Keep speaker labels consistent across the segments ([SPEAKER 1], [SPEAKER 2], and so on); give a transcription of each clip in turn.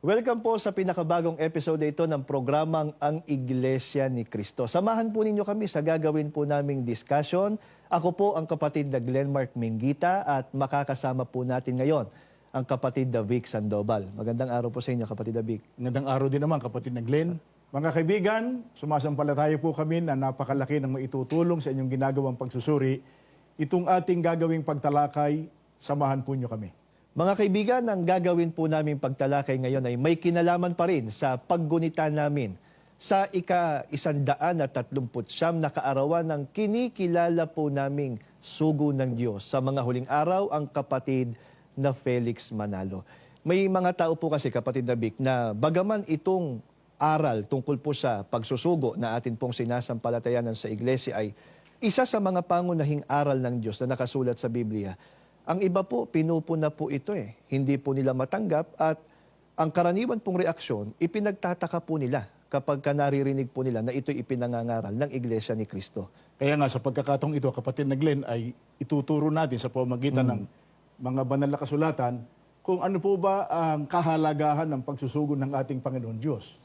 [SPEAKER 1] Welcome po sa pinakabagong episode ito ng programang Ang Iglesia ni Cristo. Samahan po ninyo kami sa gagawin po naming discussion. Ako po ang kapatid na Glenmark Mingita at makakasama po natin ngayon ang kapatid na Vic Sandoval. Magandang araw po sa inyo, kapatid na Vic.
[SPEAKER 2] Magandang araw din naman, kapatid na Glenn. Mga kaibigan, sumasampalataya po kami na napakalaki ng maitutulong sa inyong ginagawang pagsusuri. Itong ating gagawing pagtalakay, samahan po nyo kami.
[SPEAKER 1] Mga kaibigan, ang gagawin po namin pagtalakay ngayon ay may kinalaman pa rin sa paggunita namin sa ika-139 na kaarawan ng kinikilala po naming sugo ng Diyos. Sa mga huling araw, ang kapatid na Felix Manalo. May mga tao po kasi, kapatid na Vic, na bagaman itong aral tungkol po sa pagsusugo na atin pong sinasampalatayanan sa iglesia ay isa sa mga pangunahing aral ng Diyos na nakasulat sa Biblia. Ang iba po, pinupuna po ito Hindi po nila matanggap at ang karaniwan pong reaksyon, ipinagtataka po nila kapag naririnig po nila na ito'y ipinangangaral ng Iglesia ni Cristo.
[SPEAKER 2] Kaya nga sa pagkakataong ito, kapatid na Glenn, ay ituturo natin sa pamamagitan ng mga banal na kasulatan kung ano po ba ang kahalagahan ng pagsusugo ng ating Panginoon Diyos.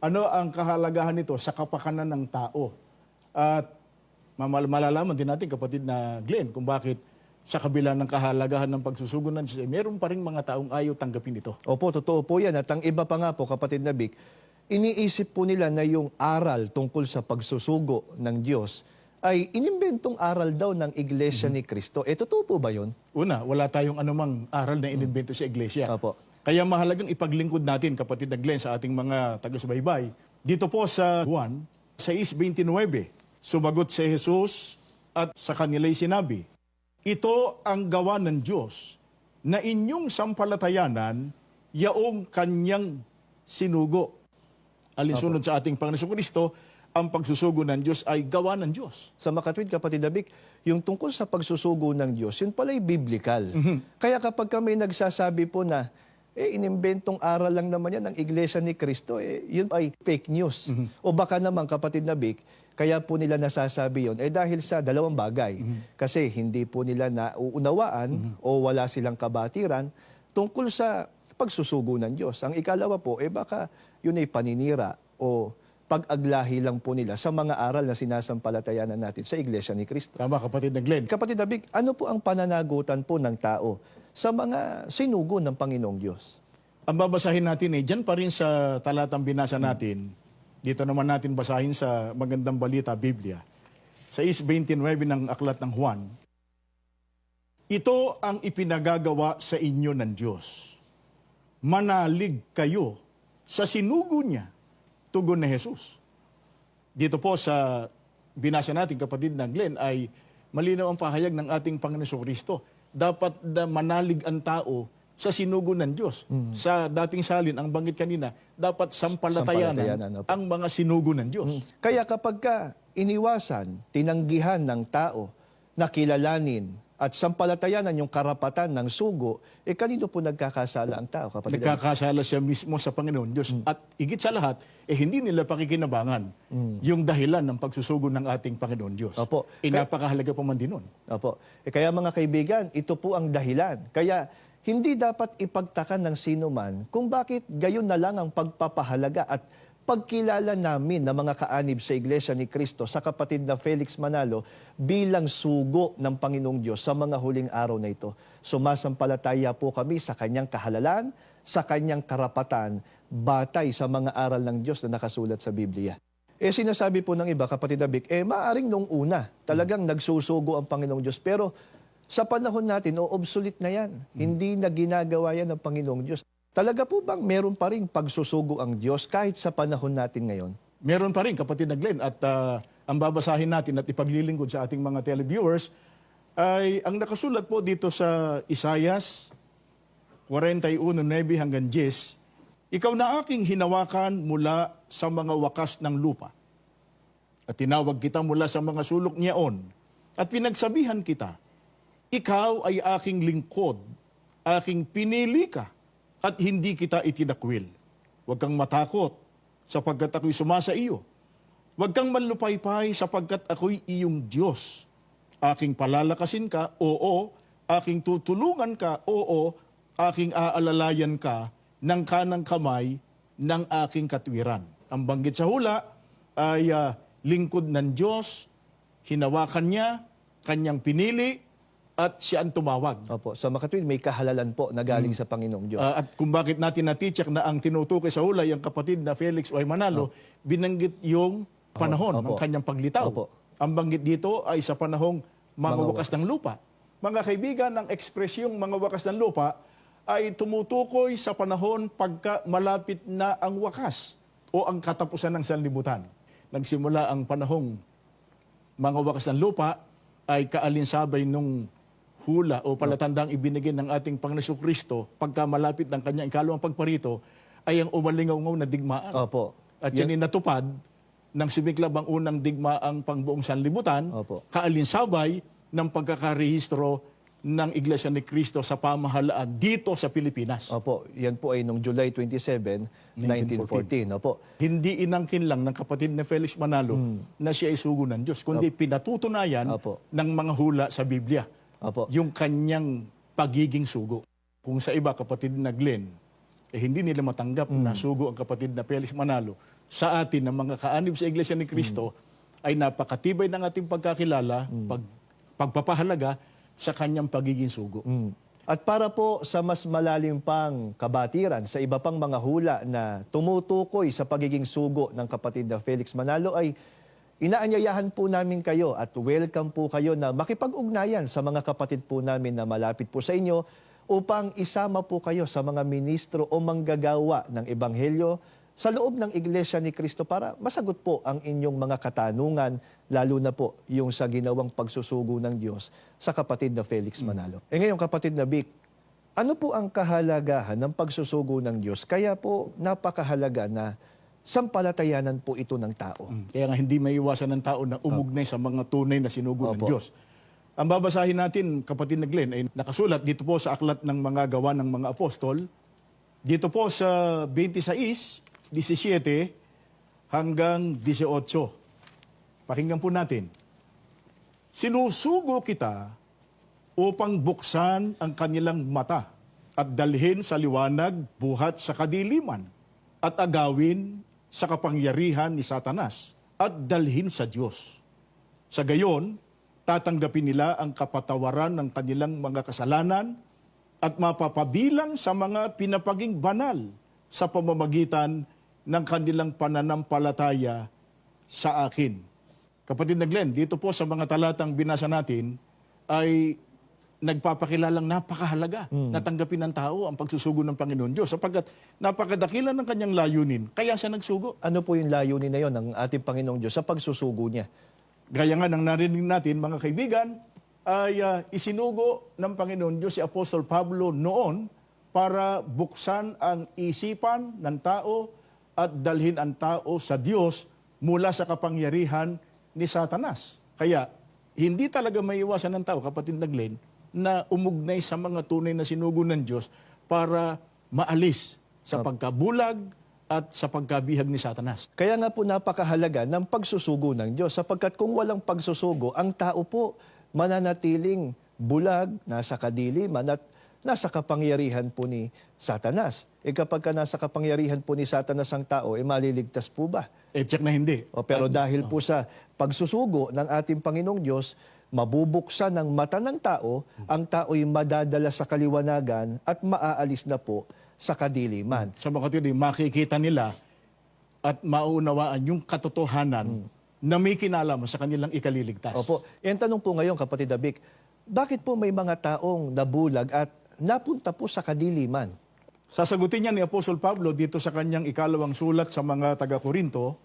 [SPEAKER 2] Ano ang kahalagahan nito sa kapakanan ng tao. At malalaman din natin, kapatid na Glenn, kung bakit sa kabila ng kahalagahan ng pagsusugo ng Diyos, meron pa rin mga taong ayaw tanggapin ito.
[SPEAKER 1] Opo, totoo po yan. At ang iba pa nga po, kapatid na Vic, iniisip po nila na yung aral tungkol sa pagsusugo ng Diyos ay inimbentong aral daw ng Iglesia ni Cristo. Totoo po ba yun?
[SPEAKER 2] Una, wala tayong anumang aral na inimbento sa Iglesia.
[SPEAKER 1] Opo.
[SPEAKER 2] Kaya mahalagang ipaglingkod natin, kapatid na Glenn, sa ating mga taga-subaybay. Dito po sa Juan 6:29, sumagot si Jesus at sa kanila'y sinabi, "Ito ang gawa ng Diyos na inyong sampalatayanan yaong kanyang sinugo." Alinsunod sa ating Panginoon Kristo, ang pagsusugo ng Diyos ay gawa ng Diyos.
[SPEAKER 1] Sa makatwid, kapatid Vic, yung tungkol sa pagsusugo ng Diyos, yun pala'y biblical. Kaya kapag kami nagsasabi po na, inimbentong aral lang naman yan ng Iglesia ni Cristo, yun ay fake news. O baka naman, kapatid na Vic, kaya po nila nasasabi yun, dahil sa dalawang bagay. Kasi hindi po nila nauunawaan o wala silang kabatiran tungkol sa pagsusugo ng Diyos. Ang ikalawa po, baka yun ay paninira o pag-aglahi lang po nila sa mga aral na sinasampalatayanan natin sa Iglesia ni Cristo.
[SPEAKER 2] Tama, kapatid na Glenn.
[SPEAKER 1] Kapatid na Vic, ano po ang pananagutan po ng tao sa mga sinugo ng Panginoong Diyos?
[SPEAKER 2] Ang babasahin natin dyan pa rin sa talatang binasa natin. Dito naman natin basahin sa Magandang Balita, Biblia. Sa 6:29 ng aklat ng Juan, "Ito ang ipinagagawa sa inyo ng Diyos. Manalig kayo sa sinugo niya," tugon na Jesus. Dito po sa binasa natin, kapatid na Glenn, ay malinaw ang pahayag ng ating Panginoon Kristo. Dapat manalig ang tao sa sinugo ng Diyos. Sa dating salin, ang banggit kanina, dapat sampalatayanan ang mga sinugo ng Diyos.
[SPEAKER 1] Kaya kapag iniwasan, tinanggihan ng tao na kilalanin at sampalatayanan yung karapatan ng sugo, kanino po nagkakasala ang tao, kapatid?
[SPEAKER 2] Nagkakasala siya mismo sa Panginoon Diyos. At higit sa lahat, hindi nila pakikinabangan yung dahilan ng pagsusugo ng ating Panginoon Diyos.
[SPEAKER 1] Opo.
[SPEAKER 2] Napakahalaga pa man din nun.
[SPEAKER 1] Opo. Kaya mga kaibigan, ito po ang dahilan. Kaya hindi dapat ipagtakan ng sino man kung bakit gayon na lang ang pagpapahalaga at pagkilala namin ng mga kaanib sa Iglesia ni Cristo sa kapatid na Felix Manalo bilang sugo ng Panginoong Diyos sa mga huling araw na ito. Sumasampalataya po kami sa kanyang kahalalan, sa kanyang karapatan, batay sa mga aral ng Diyos na nakasulat sa Biblia. Sinasabi po ng iba, kapatid Vic, maaring nung una talagang nagsusugo ang Panginoong Diyos, pero sa panahon natin, obsolete na yan. Hindi na ginagawa yan ng Panginoong Diyos. talaga po bang meron pa rin pagsusugo ang Diyos kahit sa panahon natin ngayon?
[SPEAKER 2] Meron pa rin, kapatid na Glenn, at ang babasahin natin at ipaglilingkod sa ating mga televiewers ay ang nakasulat po dito sa Isaias 41:9 hanggang 10, ikaw na aking hinawakan mula sa mga wakas ng lupa. At tinawag kita mula sa mga sulok niyaon. At pinagsabihan kita, ikaw ay aking lingkod, aking pinili ka, at hindi kita itinakwil. Huwag kang matakot, sapagkat ako'y sumasa iyo. Huwag kang manlupaypay, sapagkat ako'y iyong Diyos. Aking palalakasin ka, oo. Aking tutulungan ka, oo. Aking aalalayan ka ng kanang kamay ng aking katwiran. Ang banggit sa hula ay lingkod ng Diyos, hinawakan niya, kanyang pinili, at siya ang tumawag.
[SPEAKER 1] Opo, sa makatuwid, may kahalalan po na galing sa Panginoong Diyos.
[SPEAKER 2] At kung bakit natin natitsak na ang tinutukoy sa hula, yung kapatid na Felix Oy Manalo, binanggit yung panahon ng kanyang paglitaw.
[SPEAKER 1] Opo.
[SPEAKER 2] Ang banggit dito ay sa panahong mga
[SPEAKER 1] Mga
[SPEAKER 2] wakas ng lupa. Mga kaibigan, ang ekspresyong mga wakas ng lupa ay tumutukoy sa panahon pagka malapit na ang wakas o ang katapusan ng sanlibutan. Nagsimula ang panahong mga wakas ng lupa ay kaalinsabay nung hula o palatandang ibinigay ng ating Panginoon Kristo pagka malapit ng kanyang ikalawang pagparito ay ang umalingaw-ngaw na digmaan.
[SPEAKER 1] Opo.
[SPEAKER 2] At yan ay natupad nang sumiklab ang unang digmaang pangbuong sanlibutan,
[SPEAKER 1] Opo.
[SPEAKER 2] kaalinsabay ng pagkakarehistro ng Iglesia ni Cristo sa pamahalaan dito sa Pilipinas.
[SPEAKER 1] Opo, yan po ay noong July 27, 1914. Opo.
[SPEAKER 2] Hindi inangkin lang ng kapatid na Felix Manalo na siya ay sugo ng Diyos, kundi pinatutunayan
[SPEAKER 1] Opo.
[SPEAKER 2] ng mga hula sa Biblia.
[SPEAKER 1] Opo.
[SPEAKER 2] Yung kanyang pagiging sugo. Kung sa iba, kapatid na Glenn, hindi nila matanggap na sugo ang kapatid na Felix Manalo. Sa atin, ng mga kaanib sa Iglesia ni Cristo, ay napakatibay ng ating pagkakilala, pagpapahalaga sa kanyang pagiging sugo.
[SPEAKER 1] At para po sa mas malalim pang kabatiran sa iba pang mga hula na tumutukoy sa pagiging sugo ng kapatid na Felix Manalo ay inaanyayahan po namin kayo at welcome po kayo na makipag-ugnayan sa mga kapatid po namin na malapit po sa inyo upang isama po kayo sa mga ministro o manggagawa ng Ebanghelyo sa loob ng Iglesia ni Cristo para masagot po ang inyong mga katanungan, lalo na po yung sa ginawang pagsusugo ng Diyos sa kapatid na Felix Manalo. Ngayon kapatid na Vic, ano po ang kahalagahan ng pagsusugo ng Diyos? Kaya po napakahalaga na sampalatayanan po ito ng tao.
[SPEAKER 2] Kaya nga hindi maiwasan ng tao na umugnay sa mga tunay na sinugo ng Diyos. Ang babasahin natin, kapatid na Glenn, ay nakasulat dito po sa aklat ng mga gawa ng mga apostol. Dito po sa 26, 17 hanggang 18. Pakinggan po natin. Sinusugo kita upang buksan ang kanilang mata at dalhin sa liwanag buhat sa kadiliman at agawin sa kapangyarihan ni Satanas at dalhin sa Diyos. Sa gayon, tatanggapin nila ang kapatawaran ng kanilang mga kasalanan at mapapabilang sa mga pinapaging banal sa pamamagitan ng kanilang pananampalataya sa akin. Kapatid na Glenn, dito po sa mga talatang binasa natin ay nagpapakilalang napakahalaga na tanggapin ng tao ang pagsusugo ng Panginoon Diyos sapagkat napakadakilan ng kanyang layunin, kaya siya nagsugo.
[SPEAKER 1] Ano po yung layunin na yon ng ating Panginoong Diyos sa pagsusugo niya?
[SPEAKER 2] Gaya nga ng narinig natin, mga kaibigan, ay isinugo ng Panginoon Diyos si Apostol Pablo noon para buksan ang isipan ng tao at dalhin ang tao sa Diyos mula sa kapangyarihan ni Satanas. Kaya, hindi talaga maiwasan ng tao, kapatid na Glenn, na umugnay sa mga tunay na sinugo ng Diyos para maalis sa pagkabulag at sa pagkabihag ni Satanas.
[SPEAKER 1] Kaya nga po napakahalaga ng pagsusugo ng Diyos sapagkat kung walang pagsusugo, ang tao po mananatiling bulag, nasa kadiliman at nasa kapangyarihan po ni Satanas. Kapag ka nasa kapangyarihan po ni Satanas ang tao, maliligtas po ba?
[SPEAKER 2] Check na hindi.
[SPEAKER 1] Pero dahil po sa pagsusugo ng ating Panginoong Diyos, mabubuksan ng mata ng tao, ang tao'y madadala sa kaliwanagan at maaalis na po sa kadiliman.
[SPEAKER 2] Sa mga kapatid, makikita nila at maunawaan yung katotohanan na may kinalaman sa kanilang ikaliligtas.
[SPEAKER 1] Opo. Yung tanong po ngayon, kapatid Abik, bakit po may mga taong nabulag at napunta po sa kadiliman?
[SPEAKER 2] Sasagutin niya ni Apostol Pablo dito sa kanyang ikalawang sulat sa mga taga-Korinto,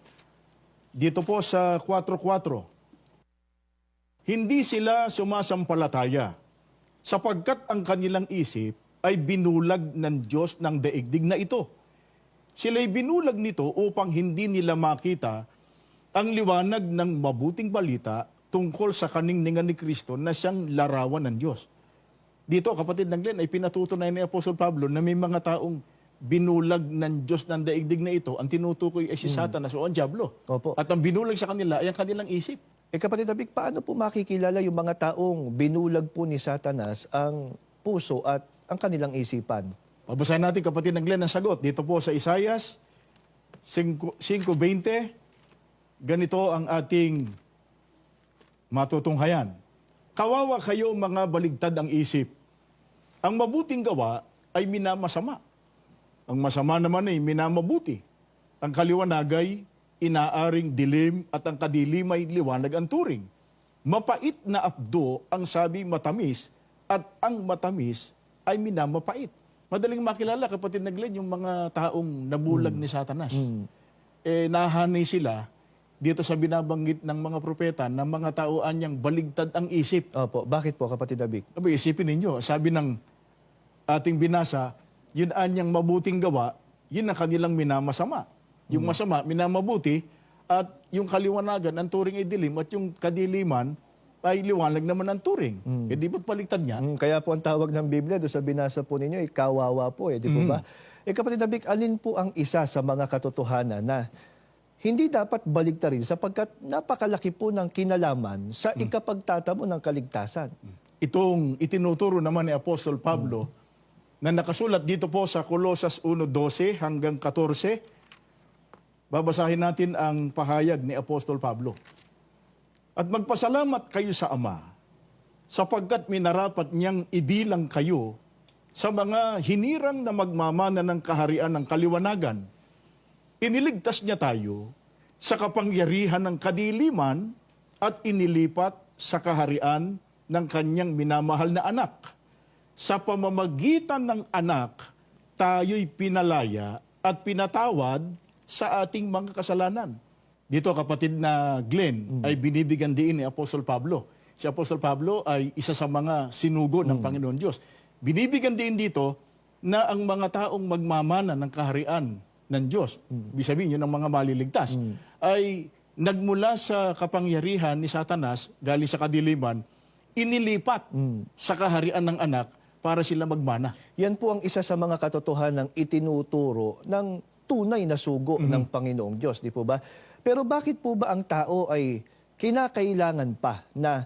[SPEAKER 2] dito po sa 4:4. Hindi sila sumasampalataya sapagkat ang kanilang isip ay binulag ng Diyos ng daigdig na ito. Sila'y binulag nito upang hindi nila makita ang liwanag ng mabuting balita tungkol sa kaningningan ni Kristo na siyang larawan ng Diyos. Dito, kapatid ng Glenn, ay pinatutunayan ni Apostol Pablo na may mga taong binulag ng Diyos ng daigdig na ito, ang tinutukoy ay si Satanas o ang Diablo.
[SPEAKER 1] Opo.
[SPEAKER 2] At ang binulag sa kanila ay ang kanilang isip.
[SPEAKER 1] Kapatid David, paano po makikilala yung mga taong binulag po ni Satanas ang puso at ang kanilang isipan?
[SPEAKER 2] Babasahin natin, kapatid ng Glenn, ang sagot. Dito po sa Isaias 5:20, ganito ang ating matutunghayan. Kawawa kayo mga baligtad ang isip. Ang mabuting gawa ay minamasama. Ang masama naman ay minamabuti. Ang kaliwanag ay inaaring dilim at ang kadilim ay liwanag ang turing. Mapait na abdo ang sabi matamis at ang matamis ay minamapait. Madaling makilala, kapatid na Glenn, yung mga taong nabulag ni Satanas. Nahanay sila dito sa binabanggit ng mga propeta na mga tao anyang baligtad ang isip.
[SPEAKER 1] Opo, bakit po, kapatid David?
[SPEAKER 2] Isipin ninyo, sabi ng ating binasa, yun anyang mabuting gawa, yun ang kanilang minamasama. Yung masama, minamabuti, at yung kaliwanagan, ang turing ay dilim, at yung kadiliman ay liwanag naman ang turing. Di ba't paligtad niya?
[SPEAKER 1] Kaya po ang tawag ng Biblia, doon sa binasa po ninyo, kawawa po, di po ba? Kapatid David, alin po ang isa sa mga katotohanan na hindi dapat baligtarin sapagkat napakalaki po ng kinalaman sa ikapagtatamo ng kaligtasan?
[SPEAKER 2] Itong itinuturo naman ni Apostol Pablo na nakasulat dito po sa Colosas 1:12 hanggang 14. Babasahin natin ang pahayag ni Apostol Pablo. At magpasalamat kayo sa Ama sapagkat minarapat niyang ibilang kayo sa mga hinirang na magmamana ng kaharian ng kaliwanagan. Iniligtas niya tayo sa kapangyarihan ng kadiliman at inilipat sa kaharian ng kanyang minamahal na anak. Sa pamamagitan ng anak, tayo'y pinalaya at pinatawad sa ating mga kasalanan. Dito, kapatid na Glenn, ay binibigyan din ni Apostol Pablo. Si Apostol Pablo ay isa sa mga sinugo ng Panginoon Diyos. Binibigyan din dito na ang mga taong magmamana ng kaharian ng Diyos, ibig sabihin yun ang mga maliligtas, ay nagmula sa kapangyarihan ni Satanas, galing sa kadiliman, inilipat sa kaharian ng anak para sila magmana.
[SPEAKER 1] Yan po ang isa sa mga katotohanan ng itinuturo ng tunay na sugo ng Panginoong Diyos, di po ba? Pero bakit po ba ang tao ay kinakailangan pa na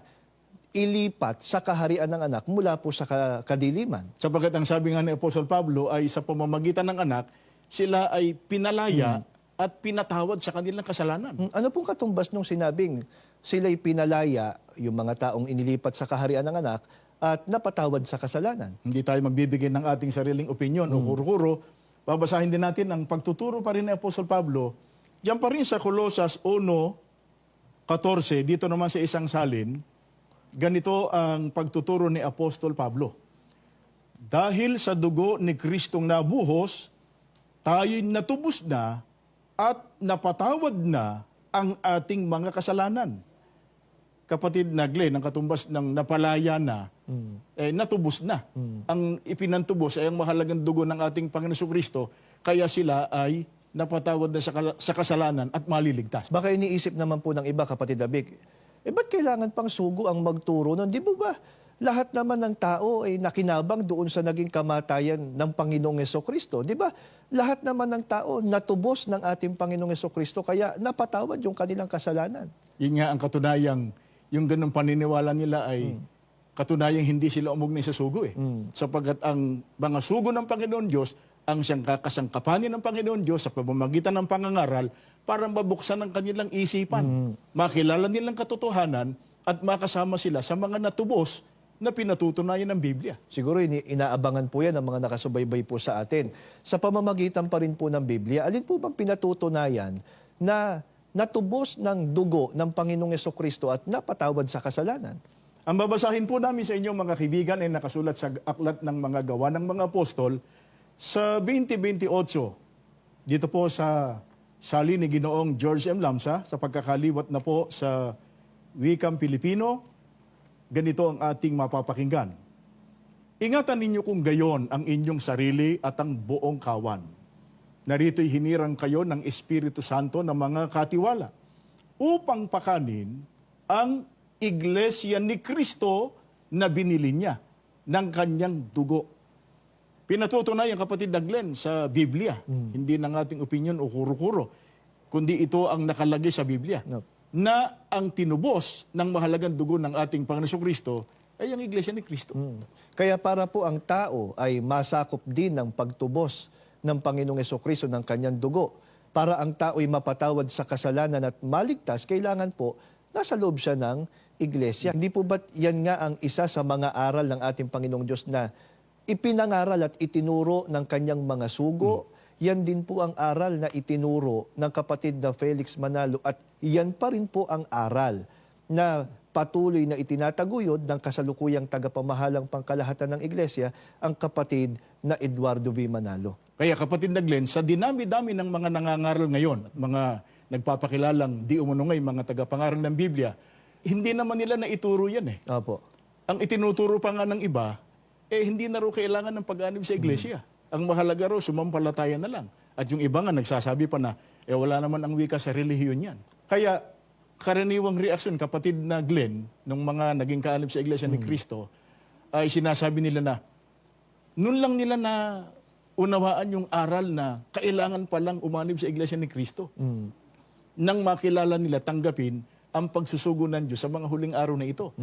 [SPEAKER 1] ilipat sa kaharian ng anak mula po sa kadiliman?
[SPEAKER 2] Sapagkat ang sabi nga ni Apostol Pablo ay sa pamamagitan ng anak, sila ay pinalaya at pinatawad sa kanilang kasalanan.
[SPEAKER 1] Ano pong katumbas nung sinabing sila'y pinalaya, yung mga taong inilipat sa kaharian ng anak, at napatawad sa kasalanan?
[SPEAKER 2] Hindi tayo magbibigay ng ating sariling opinyon o kuro-kuro. Babasahin din natin ang pagtuturo pa rin ni Apostol Pablo. Diyan pa rin sa Colosas 1:14, dito naman sa isang salin, ganito ang pagtuturo ni Apostol Pablo. Dahil sa dugo ni Kristong nabuhos, tayo'y natubos na at napatawad na ang ating mga kasalanan. Kapatid na Glenn, ang katumbas ng napalaya na, natubos na. Ang ipinantubos ay ang mahalagang dugo ng ating Panginoon Kristo, kaya sila ay napatawad na sa kasalanan at maliligtas.
[SPEAKER 1] Baka iniisip naman po ng iba, kapatid David, ba't kailangan pang sugo ang magturo nun? Di ba lahat naman ng tao ay nakinabang doon sa naging kamatayan ng Panginoong Hesukristo? Di ba lahat naman ng tao natubos ng ating Panginoong Hesukristo kaya napatawad yung kanilang kasalanan?
[SPEAKER 2] Yun nga ang katunayang, yung ganung paniniwala nila ay katunayang hindi sila umugnay sa sugo Sapagkat ang mga sugo ng Panginoon Diyos, ang siyang kakasangkapanin ng Panginoon Diyos sa pamamagitan ng pangangaral para mabuksan ang kanilang isipan. Makilala nilang katotohanan at makasama sila sa mga natubos na pinatutunayan ng Biblia.
[SPEAKER 1] Siguro inaabangan po yan ng mga nakasubaybay po sa atin. Sa pamamagitan pa rin po ng Biblia, alin po bang pinatutunayan na natubos ng dugo ng Panginoong Hesukristo at napatawad sa kasalanan?
[SPEAKER 2] Ang babasahin po namin sa inyo mga kaibigan ay nakasulat sa aklat ng mga gawa ng mga apostol Sa 2028, dito po sa sali ni Ginoong George M. Lamsa, sa pagkakaliwat na po sa wikang Pilipino, ganito ang ating mapapakinggan. Ingatan ninyo kung gayon ang inyong sarili at ang buong kawan. Narito'y hinirang kayo ng Espiritu Santo ng mga katiwala upang pakanin ang iglesia ni Kristo na binili niya ng kanyang dugo. Pinatutunayan, kapatid na Glenn, sa Biblia. Hindi ng ating opinion o kuro-kuro, kundi ito ang nakalagay sa Biblia.
[SPEAKER 1] No.
[SPEAKER 2] Na ang tinubos ng mahalagang dugo ng ating Panginoon Kristo ay ang iglesia ni Kristo.
[SPEAKER 1] Kaya para po ang tao ay masakop din ng pagtubos ng Panginoong Hesukristo ng kanyang dugo. Para ang tao ay mapatawad sa kasalanan at maligtas, kailangan po nasa loob siya ng iglesia. Hindi po ba't yan nga ang isa sa mga aral ng ating Panginoong Diyos na ipinangaral at itinuro ng kanyang mga sugo? Yan din po ang aral na itinuro ng kapatid na Felix Manalo at yan pa rin po ang aral na patuloy na itinataguyod ng kasalukuyang tagapamahalang pangkalahatan ng iglesia, ang kapatid na Eduardo V. Manalo.
[SPEAKER 2] Kaya kapatid na Glenn, sa dinami-dami ng mga nangangaral ngayon, mga nagpapakilalang di umunungay, mga tagapangaral ng Biblia, hindi naman nila naituro yan eh.
[SPEAKER 1] Opo.
[SPEAKER 2] Ang itinuturo pa nga ng iba, hindi na rin kailangan ng pag-anib sa iglesia. Ang mahalaga ro, sumampalataya na lang. At yung iba nga nagsasabi pa na, wala naman ang wika sa relihiyon yan. Kaya, karaniwang reaksyon, kapatid na Glenn, ng mga naging kaanib sa iglesia ni Kristo, ay sinasabi nila na, nun lang nila na unawaan yung aral na kailangan palang umanib sa iglesia ni Kristo. Nang makilala nila, tanggapin ang pagsusugo ng Diyos sa mga huling araw na ito.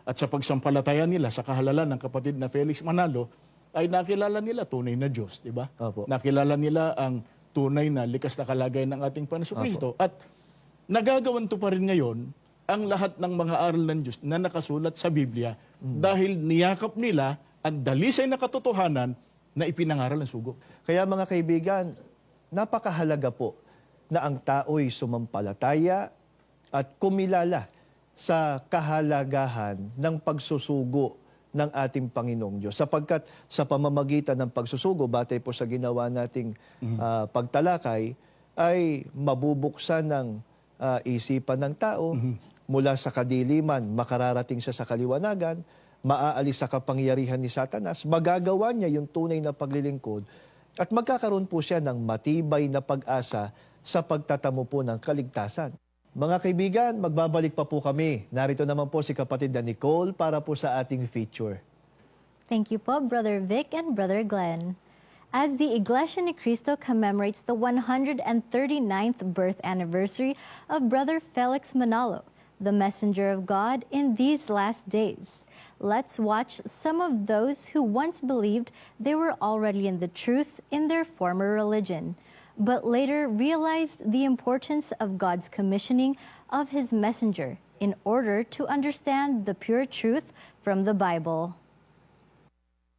[SPEAKER 2] At sa pagsampalataya nila sa kahalalan ng kapatid na Felix Manalo, ay nakilala nila tunay na Diyos, di ba?
[SPEAKER 1] Opo.
[SPEAKER 2] Nakilala nila ang tunay na likas na kalagayan ng ating Panginoon Kristo. At nagagawan to pa rin ngayon ang lahat ng mga aral ng Diyos na nakasulat sa Biblia dahil niyakap nila ang dalisay na katotohanan na ipinangaral ng sugo.
[SPEAKER 1] Kaya mga kaibigan, napakahalaga po na ang tao'y sumampalataya at kumilala sa kahalagahan ng pagsusugo ng ating Panginoong Diyos. Sapagkat sa pamamagitan ng pagsusugo, batay po sa ginawa nating pagtalakay, ay mabubuksan ng isipan ng tao, mula sa kadiliman, makararating siya sa kaliwanagan, maaalis sa kapangyarihan ni Satanas, magagawa niya yung tunay na paglilingkod, at magkakaroon po siya ng matibay na pag-asa sa pagtatamo po ng kaligtasan. Mga kaibigan, magbabalik pa po kami. Narito naman po si kapatid na Nicole para po sa ating feature.
[SPEAKER 3] Thank you po, Brother Vic and Brother Glenn. As the Iglesia ni Cristo commemorates the 139th birth anniversary of Brother Felix Manalo, the messenger of God in these last days, let's watch some of those who once believed they were already in the truth in their former religion, but later realized the importance of God's commissioning of His messenger in order to understand the pure truth from the Bible.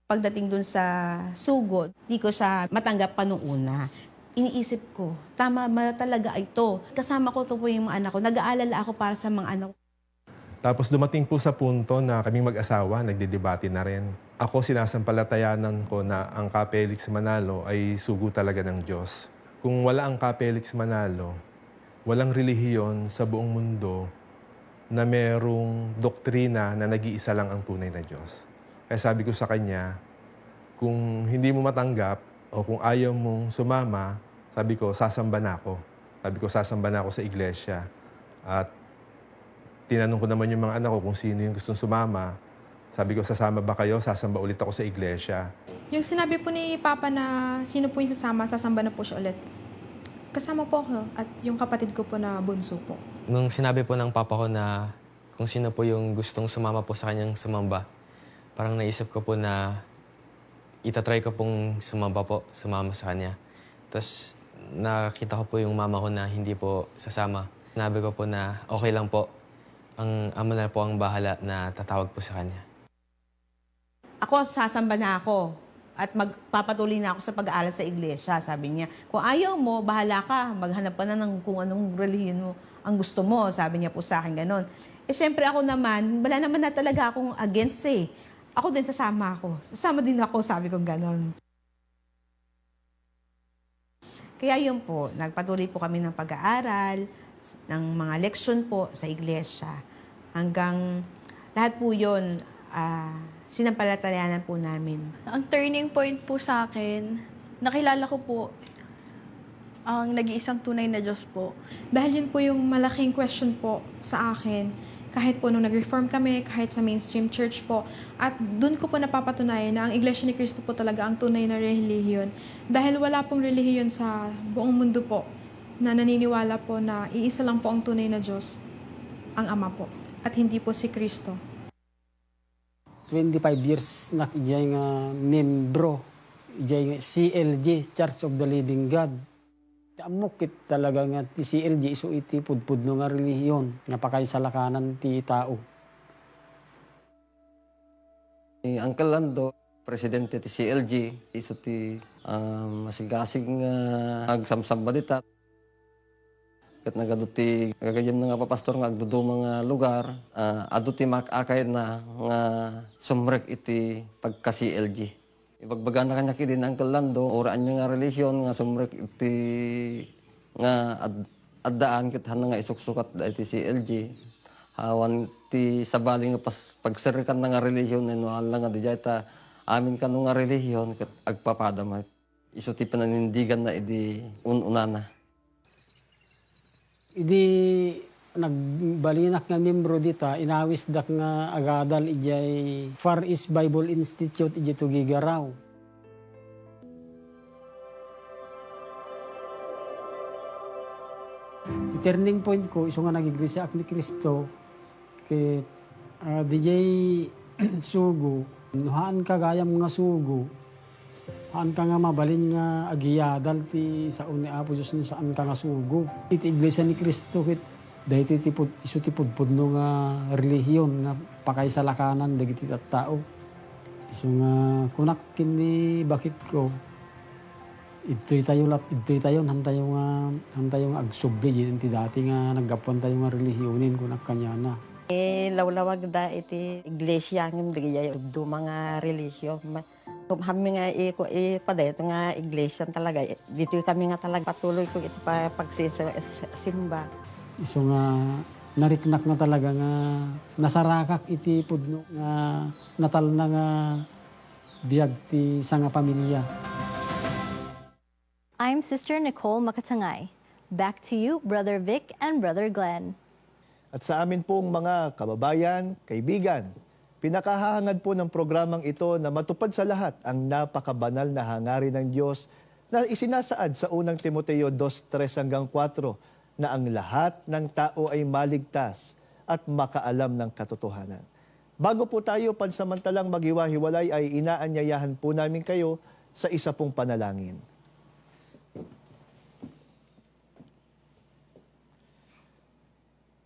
[SPEAKER 4] Pagdating dun sa sugod, di ko siya matanggap pa nung una. Iniisip ko, tama ba talaga ito? Kasama ko to po yung mga anak ko. Nag-aalala ako para sa mga anak ko.
[SPEAKER 5] Tapos dumating po sa punto na kaming mag-asawa, nagdidebate na rin. Ako sinasampalatayanan ko na ang Ka Felix Manalo ay sugo talaga ng Diyos. Kung wala ang Ka Felix Manalo, walang relihiyon sa buong mundo na merong doktrina na nag-iisa lang ang tunay na Diyos. Kaya sabi ko sa kanya, kung hindi mo matanggap o kung ayaw mong sumama, sabi ko, sasamba na ako. Sabi ko, sasamba na ako sa iglesia. At tinanong ko naman yung mga anak ko kung sino yung gustong sumama. Sabi ko, sasama ba kayo? Sasamba ulit ako sa iglesia.
[SPEAKER 6] Yung sinabi po ni Papa na sino po yung sasamba na po siya ulit. Kasama po ako at yung kapatid ko po na bunso po.
[SPEAKER 7] Nung sinabi po ng Papa ko na kung sino po yung gustong sumama po sa kanyang sumamba, parang naisip ko po na itatry ko pong sumama sa kanya. Tapos nakita ko po yung mama ko na hindi po sasama. Sinabi ko po na okay lang po. Ang ama na po ang bahala na tatawag po sa kanya.
[SPEAKER 4] Ako, sasamba na ako at magpapatuloy na ako sa pag-aaral sa iglesia. Sabi niya, kung ayaw mo, bahala ka. Maghanap ka na ng kung anong relihiyon mo ang gusto mo. Sabi niya po sa akin ganon. Siyempre ako naman, wala naman na talaga akong against Ako din sasama ako. Sasama din ako, sabi ko ganon. Kaya yun po, nagpatuloy po kami ng pag-aaral, ng mga leksyon po sa iglesia. Hanggang lahat po yun, sinampalatayanan po namin.
[SPEAKER 8] Ang turning point po sa akin, nakilala ko po ang nag-iisang tunay na Diyos po.
[SPEAKER 6] Dahil yun po yung malaking question po sa akin, kahit po nung nag-reform kami, kahit sa mainstream church po. At doon ko po napapatunayan na ang Iglesia ni Cristo po talaga ang tunay na relihiyon. Dahil wala pong relihiyon sa buong mundo po na naniniwala po na iisa lang po ang tunay na Diyos, ang Ama po, at hindi po si Cristo.
[SPEAKER 9] 25 years na ijay nga membro, ijay nga CLG, Church of the Living God. Amokit talaga nga ti CLG iso iti pudpud no nga relihiyon nga pakay sa lakanan ti tao.
[SPEAKER 10] Ni Uncle Lando, presidente ti CLG, iso ti masigasig nga agsamsamba dita. Kat nagado ti gagayem na nga papastor nga agdudo mga lugar, adu ti makakay na nga sumrek iti pagka CLG. Ibagbaga na kanya kidin Uncle Lando, oraan niya nga relisyon nga sumrek iti nga addaan kit han nga isuksukat da iti CLG. Hawan ti sabali nga pagsirikan na nga relisyon no lang nga dijay ta amin kanu nga relihiyon ket agpapadama. Isu ti pananindigan na idi ununana.
[SPEAKER 9] Idi nagbalinak nga membro dita, inawis dak nga agadal ijay Far East Bible Institute ijay Tugigaraw. Turning point ko, iso nga nagigrisya ak ni Kristo, kay DJ sugo, nuhaan ka gayam nga sugo, haan ka nga mabalin nga agiyadal ti sa ni Apo Diyos no saan ka nga sugo. Iti iglesia ni Kristo kit dahito iso ti pudpud no nga relihiyon nga pakay sa lakanan dagiti tattao. Iso nga kunak kini bakit ko ito'y tayo hantayo nga agsubli ti dati nga naggapuan tayo nga relihiyonin kunak kanya na.
[SPEAKER 11] Lawlawag da iti iglesia ngem digay do mga relihiyon. Kami nga padet nga iglesia talaga. Dito kami nga talaga patuloy ko iti pagsisimba.
[SPEAKER 9] Iso nga nariknak na talaga nga nasarakak iti pudno nga natal na nga biyag ti sanga pamilya.
[SPEAKER 3] I'm Sister Nicole Makatangay. Back to you, Brother Vic and Brother Glenn.
[SPEAKER 1] At sa amin pong mga kababayan, kaibigan, pinakahahangad po ng programang ito na matupad sa lahat ang napakabanal na hangarin ng Diyos na isinasaad sa unang Timoteo 2:3-4 na ang lahat ng tao ay maligtas at makaalam ng katotohanan. Bago po tayo pansamantalang maghiwa-hiwalay ay inaanyayahan po namin kayo sa isa pong panalangin.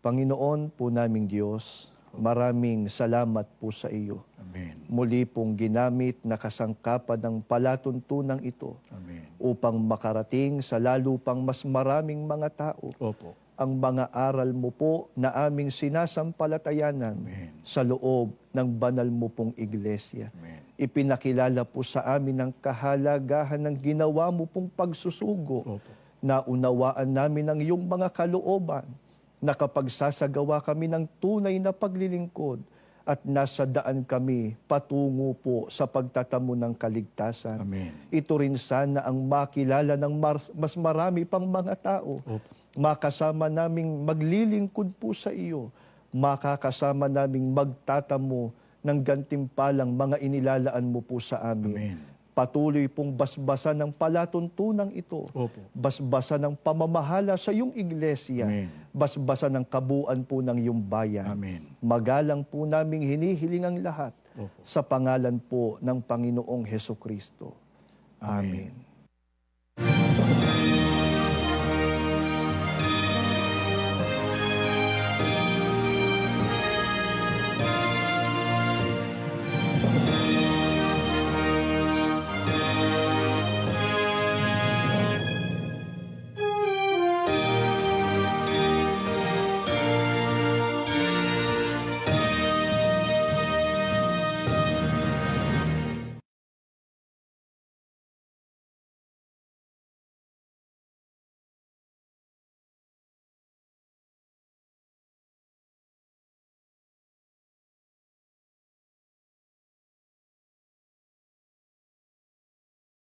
[SPEAKER 1] Panginoon po naming Diyos, maraming salamat po sa iyo.
[SPEAKER 2] Amen.
[SPEAKER 1] Muli pong ginamit na kasangkapan ng palatuntunang ito
[SPEAKER 2] Amen.
[SPEAKER 1] upang makarating sa lalo pang mas maraming mga tao
[SPEAKER 2] Opo.
[SPEAKER 1] ang mga aral mo po na aming sinasampalatayanan
[SPEAKER 2] Amen.
[SPEAKER 1] sa loob ng banal mo pong iglesia.
[SPEAKER 2] Amen.
[SPEAKER 1] Ipinakilala po sa amin ang kahalagahan ng ginawa mo pong pagsusugo.
[SPEAKER 2] Opo.
[SPEAKER 1] Naunawaan namin ang iyong mga kalooban na kapag sasagawa kami ng tunay na paglilingkod at nasa daan kami patungo po sa pagtatamo ng kaligtasan.
[SPEAKER 2] Amen.
[SPEAKER 1] Ito rin sana ang makilala ng mas marami pang mga tao.
[SPEAKER 2] Opo.
[SPEAKER 1] Makasama naming maglilingkod po sa iyo. Makakasama naming magtatamo ng gantimpalang mga inilalaan mo po sa amin.
[SPEAKER 2] Amen.
[SPEAKER 1] Patuloy pong basbasan ng palatuntunang ito.
[SPEAKER 2] Opo.
[SPEAKER 1] Basbasan ng pamamahala sa iyong iglesia.
[SPEAKER 2] Amen.
[SPEAKER 1] Basbasan ng kabuuan po ng iyong bayan.
[SPEAKER 2] Amen.
[SPEAKER 1] Magalang po naming hinihiling ang lahat
[SPEAKER 2] Opo.
[SPEAKER 1] sa pangalan po ng Panginoong Hesukristo.
[SPEAKER 2] Amen.
[SPEAKER 1] Amen.